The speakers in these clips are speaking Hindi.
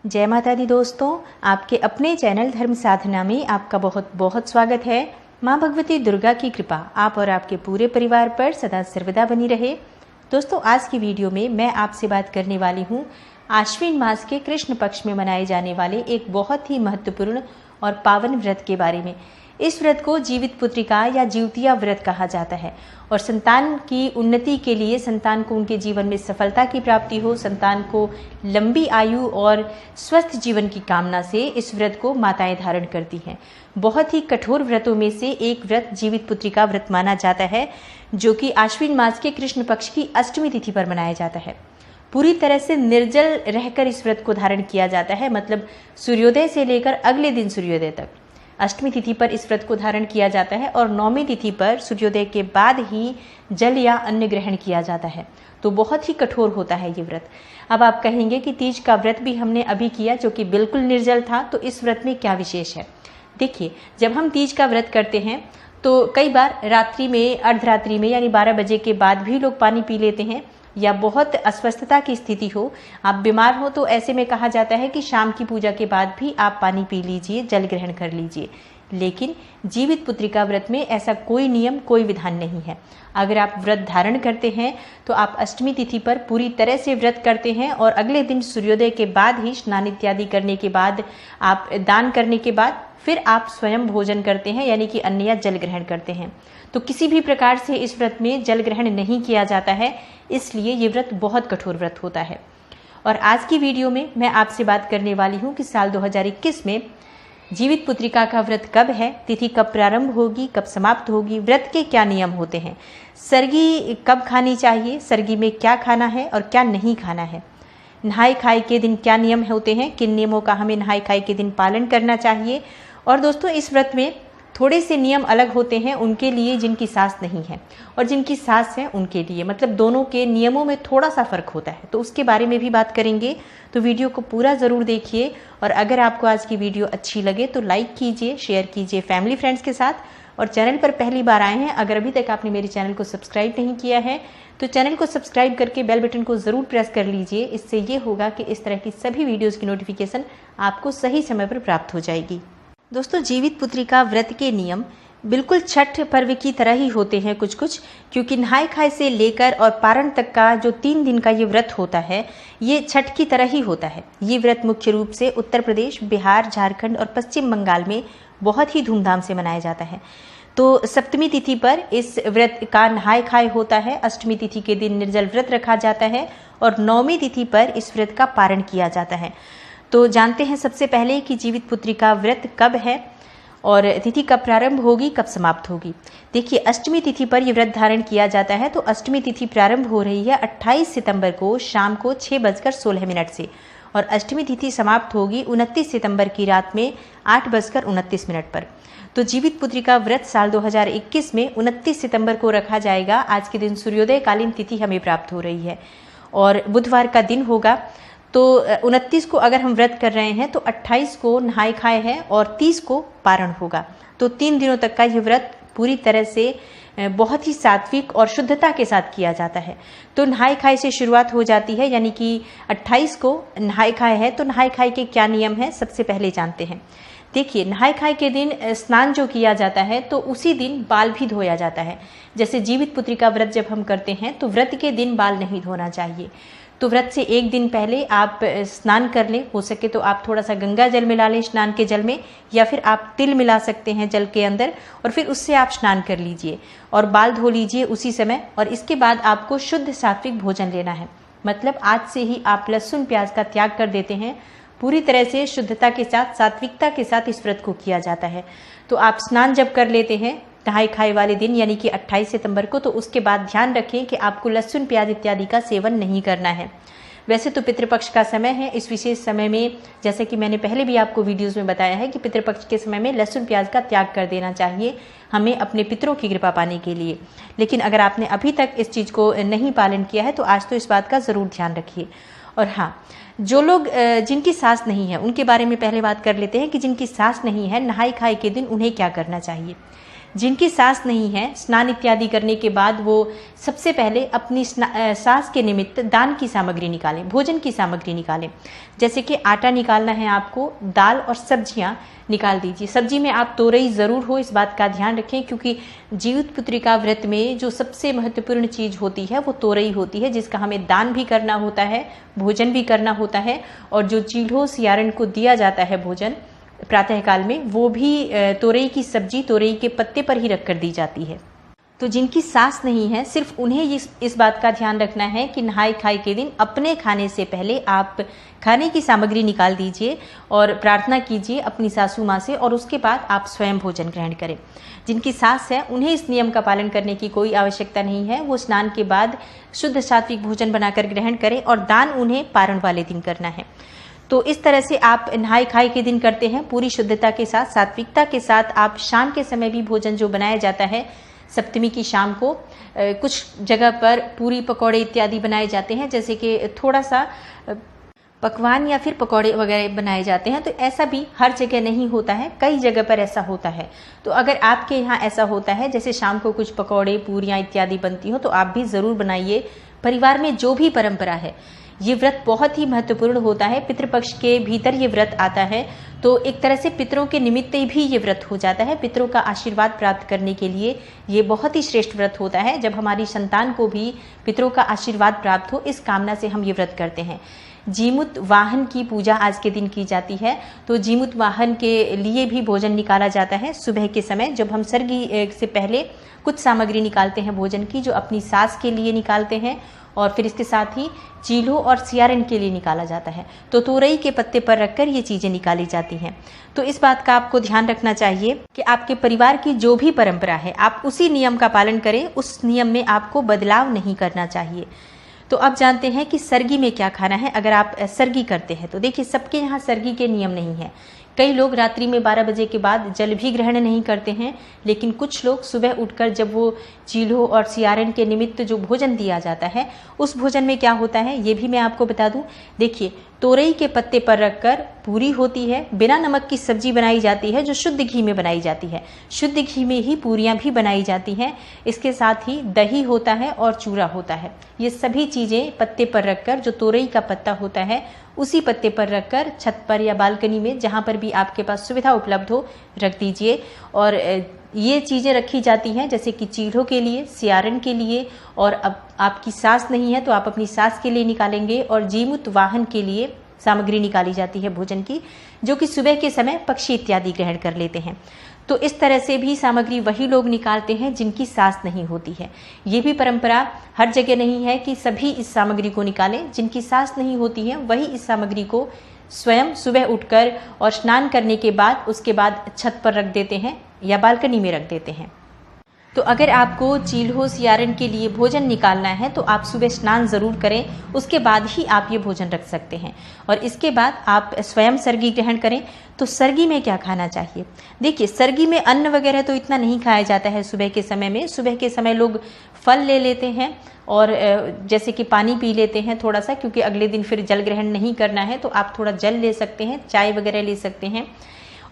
जय माता दी दोस्तों, आपके अपने चैनल धर्म साधना में आपका बहुत बहुत स्वागत है। माँ भगवती दुर्गा की कृपा आप और आपके पूरे परिवार पर सदा सर्वदा बनी रहे। दोस्तों, आज की वीडियो में मैं आपसे बात करने वाली हूँ आश्विन मास के कृष्ण पक्ष में मनाए जाने वाले एक बहुत ही महत्वपूर्ण और पावन व्रत के बारे में। इस व्रत को जीवित पुत्रिका या जीवतिया व्रत कहा जाता है और संतान की उन्नति के लिए, संतान को उनके जीवन में सफलता की प्राप्ति हो, संतान को लंबी आयु और स्वस्थ जीवन की कामना से इस व्रत को माताएं धारण करती हैं। बहुत ही कठोर व्रतों में से एक व्रत जीवित पुत्रिका व्रत माना जाता है, जो कि आश्विन मास के कृष्ण पक्ष की अष्टमी तिथि पर मनाया जाता है। पूरी तरह से निर्जल रहकर इस व्रत को धारण किया जाता है, मतलब सूर्योदय से लेकर अगले दिन सूर्योदय तक अष्टमी तिथि पर इस व्रत को धारण किया जाता है और नौमी तिथि पर सूर्योदय के बाद ही जल या अन्न ग्रहण किया जाता है। तो बहुत ही कठोर होता है ये व्रत। अब आप कहेंगे कि तीज का व्रत भी हमने अभी किया, जो कि बिल्कुल निर्जल था, तो इस व्रत में क्या विशेष है। देखिए, जब हम तीज का व्रत करते हैं तो कई बार रात्रि में, अर्धरात्रि में यानी 12 बजे के बाद भी लोग पानी पी लेते हैं, या बहुत अस्वस्थता की स्थिति हो, आप बीमार हो, तो ऐसे में कहा जाता है कि शाम की पूजा के बाद भी आप पानी पी लीजिए, जल ग्रहण कर लीजिए। लेकिन जीवित पुत्रिका व्रत में ऐसा कोई नियम, कोई विधान नहीं है। अगर आप व्रत धारण करते हैं तो आप अष्टमी तिथि पर पूरी तरह से व्रत करते हैं और अगले दिन सूर्योदय के बाद ही, स्नान इत्यादि करने के बाद, आप दान करने के बाद फिर आप स्वयं भोजन करते हैं, यानी कि अन्न या जल ग्रहण करते हैं। तो किसी भी प्रकार से इस व्रत में जल ग्रहण नहीं किया जाता है, इसलिए ये व्रत बहुत कठोर व्रत होता है। और आज की वीडियो में मैं आपसे बात करने वाली हूँ कि साल 2021 में जीवित पुत्रिका का व्रत कब है, तिथि कब प्रारंभ होगी, कब समाप्त होगी, व्रत के क्या नियम होते हैं, सरगी कब खानी चाहिए, सरगी में क्या खाना है और क्या नहीं खाना है, नहाय खाए के दिन क्या नियम होते हैं, किन नियमों का हमें नहाय खाए के दिन पालन करना चाहिए। और दोस्तों, इस व्रत में थोड़े से नियम अलग होते हैं उनके लिए जिनकी सास नहीं है, और जिनकी सास है उनके लिए, मतलब दोनों के नियमों में थोड़ा सा फर्क होता है, तो उसके बारे में भी बात करेंगे। तो वीडियो को पूरा ज़रूर देखिए, और अगर आपको आज की वीडियो अच्छी लगे तो लाइक कीजिए, शेयर कीजिए फैमिली फ्रेंड्स के साथ। और चैनल पर पहली बार आए हैं, अगर अभी तक आपने मेरे चैनल को सब्सक्राइब नहीं किया है तो चैनल को सब्सक्राइब करके बेल बटन को ज़रूर प्रेस कर लीजिए। इससे ये होगा कि इस तरह की सभी वीडियोज़ की नोटिफिकेशन आपको सही समय पर प्राप्त हो जाएगी। दोस्तों, जीवित पुत्रिका व्रत के नियम बिल्कुल छठ पर्व की तरह ही होते हैं कुछ कुछ, क्योंकि नहाय खाए से लेकर और पारण तक का जो 3 दिन का ये व्रत होता है, ये छठ की तरह ही होता है। ये व्रत मुख्य रूप से उत्तर प्रदेश, बिहार, झारखंड और पश्चिम बंगाल में बहुत ही धूमधाम से मनाया जाता है। तो सप्तमी तिथि पर इस व्रत का नहाय खाए होता है, अष्टमी तिथि के दिन निर्जल व्रत रखा जाता है और नौमी तिथि पर इस व्रत का पारण किया जाता है। तो जानते हैं सबसे पहले कि जीवित पुत्रिका व्रत कब है और तिथि कब प्रारंभ होगी, कब समाप्त होगी। देखिए, अष्टमी तिथि पर यह व्रत धारण किया जाता है। तो अष्टमी तिथि प्रारंभ हो रही है 28 सितंबर को शाम को 6:16 से, और अष्टमी तिथि समाप्त होगी 29 सितंबर की रात में 8:29 पर। तो जीवित पुत्रिका व्रत साल 2021 में 29 सितंबर को रखा जाएगा। आज के दिन सूर्योदय कालीन तिथि हमें प्राप्त हो रही है और बुधवार का दिन होगा। तो 29 को अगर हम व्रत कर रहे हैं तो 28 को नहाय खाए है और 30 को पारण होगा। तो 3 दिनों तक का यह व्रत पूरी तरह से बहुत ही सात्विक और शुद्धता के साथ किया जाता है। तो नहाय खाए से शुरुआत हो जाती है, यानी कि 28 को नहाय खाए है। तो नहाय खाए के क्या नियम है, सबसे पहले जानते हैं। देखिए, नहाय खाए के दिन स्नान जो किया जाता है तो उसी दिन बाल भी धोया जाता है। जैसे जीवित पुत्रिका व्रत जब हम करते हैं तो व्रत के दिन बाल नहीं धोना चाहिए। तो व्रत से एक दिन पहले आप स्नान कर लें, हो सके तो आप थोड़ा सा गंगा जल मिला लें स्नान के जल में, या फिर आप तिल मिला सकते हैं जल के अंदर, और फिर उससे आप स्नान कर लीजिए और बाल धो लीजिए उसी समय। और इसके बाद आपको शुद्ध सात्विक भोजन लेना है, मतलब आज से ही आप लहसुन प्याज का त्याग कर देते हैं। पूरी तरह से शुद्धता के साथ, सात्विकता के साथ इस व्रत को किया जाता है। तो आप स्नान जब कर लेते हैं नहाय खाए वाले दिन, यानी कि 28 सितंबर को, तो उसके बाद ध्यान रखें कि आपको लहसुन प्याज इत्यादि का सेवन नहीं करना है। वैसे तो पितृपक्ष का समय है, इस विशेष समय में, जैसे कि मैंने पहले भी आपको वीडियोस में बताया है कि पितृपक्ष के समय में लहसुन प्याज का त्याग कर देना चाहिए हमें अपने पितरों की कृपा पाने के लिए। लेकिन अगर आपने अभी तक इस चीज़ को नहीं पालन किया है तो आज तो इस बात का ज़रूर ध्यान रखिए। और हाँ, जो लोग जिनकी सास नहीं है उनके बारे में पहले बात कर लेते हैं कि जिनकी सास नहीं है, नहाय खाए के दिन उन्हें क्या करना चाहिए। जिनकी सास नहीं है, स्नान इत्यादि करने के बाद वो सबसे पहले अपनी सास के निमित्त दान की सामग्री निकालें, भोजन की सामग्री निकालें। जैसे कि आटा निकालना है आपको, दाल और सब्जियां निकाल दीजिए। सब्जी में आप तोरई ज़रूर हो, इस बात का ध्यान रखें, क्योंकि जीवित पुत्रिका व्रत में जो सबसे महत्वपूर्ण चीज़ होती है वो तोरई होती है, जिसका हमें दान भी करना होता है, भोजन भी करना होता है। और जो चील्हो सियारन को दिया जाता है भोजन प्रातःकाल में, वो भी तोरई की सब्जी तोरई के पत्ते पर ही रख कर दी जाती है। तो जिनकी सास नहीं है, सिर्फ उन्हें इस बात का ध्यान रखना है कि नहाय खाए के दिन अपने खाने से पहले आप खाने की सामग्री निकाल दीजिए और प्रार्थना कीजिए अपनी सासू माँ से, और उसके बाद आप स्वयं भोजन ग्रहण करें। जिनकी सास है उन्हें इस नियम का पालन करने की कोई आवश्यकता नहीं है। वो स्नान के बाद शुद्ध सात्विक भोजन बनाकर ग्रहण करें और दान उन्हें पारण वाले दिन करना है। तो इस तरह से आप नहाय खाए के दिन करते हैं, पूरी शुद्धता के साथ, सात्विकता के साथ। आप शाम के समय भी भोजन जो बनाया जाता है, सप्तमी की शाम को कुछ जगह पर पूरी पकौड़े इत्यादि बनाए जाते हैं, जैसे कि थोड़ा सा पकवान या फिर पकौड़े वगैरह बनाए जाते हैं। तो ऐसा भी हर जगह नहीं होता है, कई जगह पर ऐसा होता है। तो अगर आपके यहाँ ऐसा होता है, जैसे शाम को कुछ पकौड़े पूरियाँ इत्यादि बनती हो, तो आप भी ज़रूर बनाइए। परिवार में जो भी परंपरा है, ये व्रत बहुत ही महत्वपूर्ण होता है। पितृपक्ष के भीतर ये व्रत आता है, तो एक तरह से पितरों के निमित्त भी ये व्रत हो जाता है। पितरों का आशीर्वाद प्राप्त करने के लिए ये बहुत ही श्रेष्ठ व्रत होता है। जब हमारी संतान को भी पितरों का आशीर्वाद प्राप्त हो, इस कामना से हम ये व्रत करते हैं। जीमूत वाहन की पूजा आज के दिन की जाती है, तो जीमूत वाहन के लिए भी भोजन निकाला जाता है सुबह के समय। जब हम सर्गी से पहले कुछ सामग्री निकालते हैं भोजन की, जो अपनी सास के लिए निकालते हैं, और फिर इसके साथ ही चील्हो और सियारन के लिए निकाला जाता है। तो तोरई के पत्ते पर रखकर ये चीज़ें निकाली जाती हैं। तो इस बात का आपको ध्यान रखना चाहिए कि आपके परिवार की जो भी परंपरा है, आप उसी नियम का पालन करें, उस नियम में आपको बदलाव नहीं करना चाहिए। तो अब जानते हैं कि सरगी में क्या खाना है। अगर आप सरगी करते हैं तो देखिए, सबके यहाँ सरगी के नियम नहीं है। कई लोग रात्रि में 12 बजे के बाद जल भी ग्रहण नहीं करते हैं, लेकिन कुछ लोग सुबह उठकर जब वो चील्हो और सियारन के निमित्त जो भोजन दिया जाता है, उस भोजन में क्या होता है ये भी मैं आपको बता दूं। देखिए, तोरई के पत्ते पर रखकर पूरी होती है, बिना नमक की सब्जी बनाई जाती है जो शुद्ध घी में बनाई जाती है। शुद्ध घी में ही पूरियां भी बनाई जाती हैं। इसके साथ ही दही होता है और चूरा होता है। ये सभी चीज़ें पत्ते पर रखकर, जो तोरई का पत्ता होता है उसी पत्ते पर रखकर छत पर या बालकनी में, जहाँ पर भी आपके पास सुविधा उपलब्ध हो, रख दीजिए। और ये चीज़ें रखी जाती हैं जैसे कि चील्हो के लिए, सियारन के लिए, और अब आपकी सास नहीं है तो आप अपनी सास के लिए निकालेंगे। और जीमूत वाहन के लिए सामग्री निकाली जाती है भोजन की, जो कि सुबह के समय पक्षी इत्यादि ग्रहण कर लेते हैं। तो इस तरह से भी सामग्री वही लोग निकालते हैं जिनकी सास नहीं होती है। ये भी परंपरा हर जगह नहीं है कि सभी इस सामग्री को निकालें। जिनकी सास नहीं होती है वही इस सामग्री को स्वयं सुबह उठकर और स्नान करने के बाद उसके बाद छत पर रख देते हैं या बालकनी में रख देते हैं। तो अगर आपको चील्हो सियारन के लिए भोजन निकालना है तो आप सुबह स्नान ज़रूर करें, उसके बाद ही आप ये भोजन रख सकते हैं। और इसके बाद आप स्वयं सरगी ग्रहण करें। तो सरगी में क्या खाना चाहिए? देखिए, सरगी में अन्न वगैरह तो इतना नहीं खाया जाता है सुबह के समय में। सुबह के समय लोग फल ले लेते हैं और जैसे कि पानी पी लेते हैं थोड़ा सा, क्योंकि अगले दिन फिर जल ग्रहण नहीं करना है, तो आप थोड़ा जल ले सकते हैं, चाय वगैरह ले सकते हैं।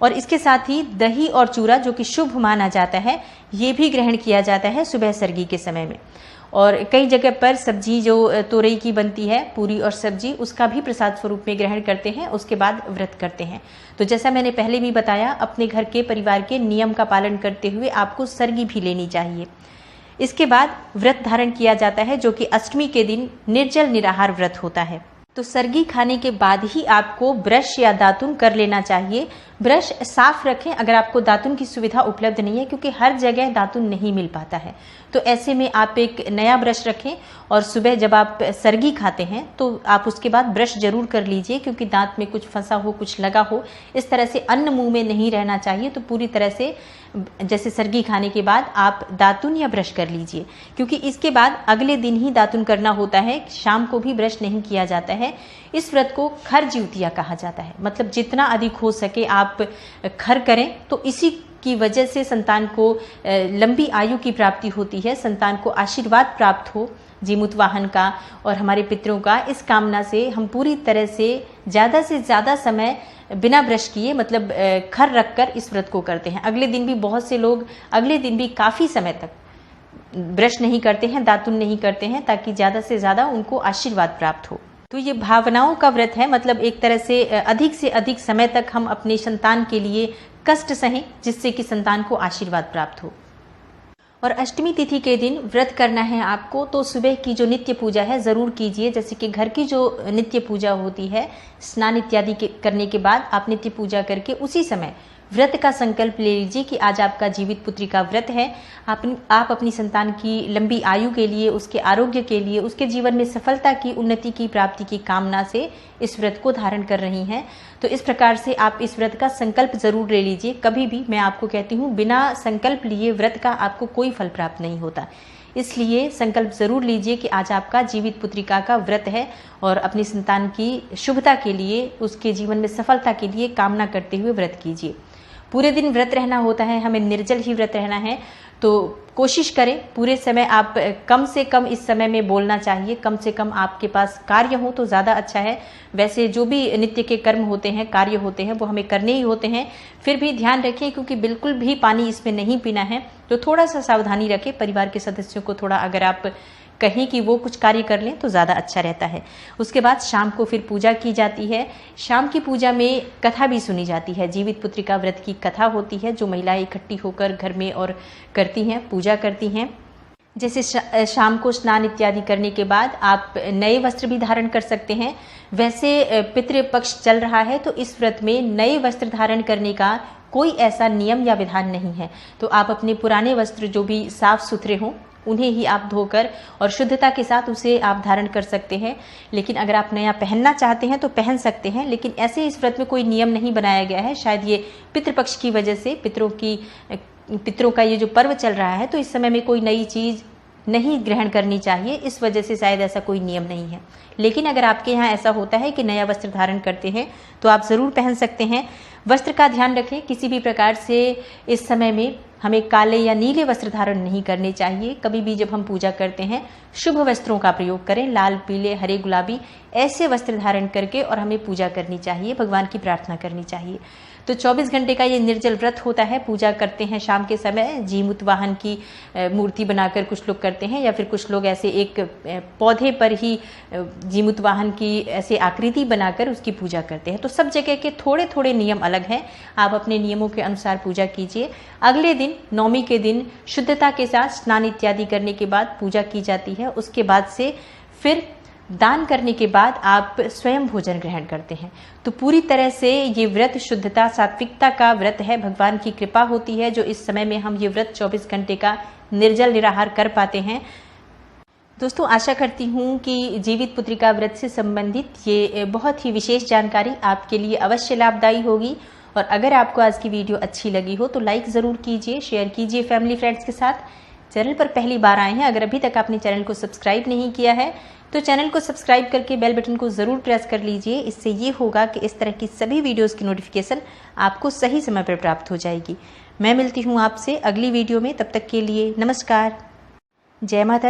और इसके साथ ही दही और चूरा, जो कि शुभ माना जाता है, ये भी ग्रहण किया जाता है सुबह सरगी के समय में। और कई जगह पर सब्जी जो तोरई की बनती है, पूरी और सब्जी, उसका भी प्रसाद स्वरूप में ग्रहण करते हैं, उसके बाद व्रत करते हैं। तो जैसा मैंने पहले भी बताया, अपने घर के परिवार के नियम का पालन करते हुए आपको सरगी भी लेनी चाहिए। इसके बाद व्रत धारण किया जाता है, जो कि अष्टमी के दिन निर्जल निराहार व्रत होता है। तो सरगी खाने के बाद ही आपको ब्रश या दातुन कर लेना चाहिए। ब्रश साफ रखें अगर आपको दातुन की सुविधा उपलब्ध नहीं है, क्योंकि हर जगह दातुन नहीं मिल पाता है। तो ऐसे में आप एक नया ब्रश रखें और सुबह जब आप सरगी खाते हैं तो आप उसके बाद ब्रश जरूर कर लीजिए, क्योंकि दांत में कुछ फंसा हो, कुछ लगा हो, इस तरह से अन्न मुंह में नहीं रहना चाहिए। तो पूरी तरह से जैसे सरगी खाने के बाद आप दातुन या ब्रश कर लीजिए, क्योंकि इसके बाद अगले दिन ही दातुन करना होता है, शाम को भी ब्रश नहीं किया जाता है। इस व्रत को खर जीवतिया कहा जाता है, मतलब जितना अधिक हो सके आप खर करें। तो इसी की वजह से संतान को लंबी आयु की प्राप्ति होती है, संतान को आशीर्वाद प्राप्त हो जीमूत वाहन का और हमारे पितरों का। इस कामना से हम पूरी तरह से ज़्यादा समय बिना ब्रश किए, मतलब खर रख कर इस व्रत को करते हैं। अगले दिन भी बहुत से लोग अगले दिन भी काफ़ी समय तक ब्रश नहीं करते हैं, दातुन नहीं करते हैं, ताकि ज़्यादा से ज़्यादा उनको आशीर्वाद प्राप्त हो। तो ये भावनाओं का व्रत है, मतलब एक तरह से अधिक समय तक हम अपने संतान के लिए कष्ट सहें, जिससे कि संतान को आशीर्वाद प्राप्त हो। और अष्टमी तिथि के दिन व्रत करना है आपको, तो सुबह की जो नित्य पूजा है ज़रूर कीजिए। जैसे कि घर की जो नित्य पूजा होती है, स्नान इत्यादि करने के बाद आप नित्य पूजा करके उसी समय व्रत का संकल्प ले लीजिए कि आज आपका जीवित पुत्री का व्रत है। आप अपनी संतान की लंबी आयु के लिए, उसके आरोग्य के लिए, उसके जीवन में सफलता की, उन्नति की प्राप्ति की कामना से इस व्रत को धारण कर रही हैं। तो इस प्रकार से आप इस व्रत का संकल्प जरूर ले लीजिए। कभी भी मैं आपको कहती हूँ, बिना संकल्प लिए व्रत का आपको कोई फल प्राप्त नहीं होता। इसलिए संकल्प जरूर लीजिए कि आज आपका जीवित पुत्रिका का व्रत है, और अपनी संतान की शुभता के लिए, उसके जीवन में सफलता के लिए कामना करते हुए व्रत कीजिए। पूरे दिन व्रत रहना होता है, हमें निर्जल ही व्रत रहना है, तो कोशिश करें पूरे समय आप कम से कम इस समय में बोलना चाहिए। कम से कम आपके पास कार्य हो तो ज़्यादा अच्छा है। वैसे जो भी नित्य के कर्म होते हैं, कार्य होते हैं, वो हमें करने ही होते हैं। फिर भी ध्यान रखें, क्योंकि बिल्कुल भी पानी इसमें नहीं पीना है, तो थोड़ा सा सावधानी रखें। परिवार के सदस्यों को थोड़ा, अगर आप कहीं कि वो कुछ कार्य कर लें तो ज़्यादा अच्छा रहता है। उसके बाद शाम को फिर पूजा की जाती है। शाम की पूजा में कथा भी सुनी जाती है। जीवित पुत्रिका व्रत की कथा होती है, जो महिलाएं इकट्ठी होकर घर में और करती हैं, पूजा करती हैं। जैसे शाम को स्नान इत्यादि करने के बाद आप नए वस्त्र भी धारण कर सकते हैं। वैसे पितृपक्ष चल रहा है, तो इस व्रत में नए वस्त्र धारण करने का कोई ऐसा नियम या विधान नहीं है। तो आप अपने पुराने वस्त्र जो भी साफ सुथरे हों, उन्हें ही आप धोकर और शुद्धता के साथ उसे आप धारण कर सकते हैं। लेकिन अगर आप नया पहनना चाहते हैं तो पहन सकते हैं, लेकिन ऐसे इस व्रत में कोई नियम नहीं बनाया गया है। शायद ये पितृपक्ष की वजह से, पितरों का ये जो पर्व चल रहा है, तो इस समय में कोई नई चीज़ नहीं ग्रहण करनी चाहिए, इस वजह से शायद ऐसा कोई नियम नहीं है। लेकिन अगर आपके यहाँ ऐसा होता है कि नया वस्त्र धारण करते हैं, तो आप ज़रूर पहन सकते हैं। वस्त्र का ध्यान रखें, किसी भी प्रकार से इस समय में हमें काले या नीले वस्त्र धारण नहीं करने चाहिए। कभी भी जब हम पूजा करते हैं, शुभ वस्त्रों का प्रयोग करें, लाल, पीले, हरे, गुलाबी, ऐसे वस्त्र धारण करके और हमें पूजा करनी चाहिए, भगवान की प्रार्थना करनी चाहिए। तो 24 घंटे का ये निर्जल व्रत होता है। पूजा करते हैं शाम के समय, जीमूत वाहन की मूर्ति बनाकर कुछ लोग करते हैं, या फिर कुछ लोग ऐसे एक पौधे पर ही जीमूत वाहन की ऐसे आकृति बनाकर उसकी पूजा करते हैं। तो सब जगह के थोड़े थोड़े नियम अलग हैं। आप अपने नियमों के अनुसार पूजा कीजिए। अगले दिन, नौमी के दिन, शुद्धता के साथ स्नान इत्यादि करने के बाद पूजा की जाती है। उसके बाद से फिर दान करने के बाद आप स्वयं भोजन ग्रहण करते हैं। तो पूरी तरह से ये व्रत शुद्धता, सात्विकता का व्रत है। भगवान की कृपा होती है जो इस समय में हम ये व्रत 24 घंटे का निर्जल निराहार कर पाते हैं। दोस्तों, आशा करती हूँ कि जीवित पुत्रिका व्रत से संबंधित ये बहुत ही विशेष जानकारी आपके लिए अवश्य लाभदायी होगी। और अगर आपको आज की वीडियो अच्छी लगी हो तो लाइक ज़रूर कीजिए, शेयर कीजिए फैमिली फ्रेंड्स के साथ। चैनल पर पहली बार आए हैं, अगर अभी तक आपने चैनल को सब्सक्राइब नहीं किया है तो चैनल को सब्सक्राइब करके बेल बटन को ज़रूर प्रेस कर लीजिए। इससे ये होगा कि इस तरह की सभी वीडियोस की नोटिफिकेशन आपको सही समय पर प्राप्त हो जाएगी। मैं मिलती हूँ आपसे अगली वीडियो में, तब तक के लिए नमस्कार, जय माता।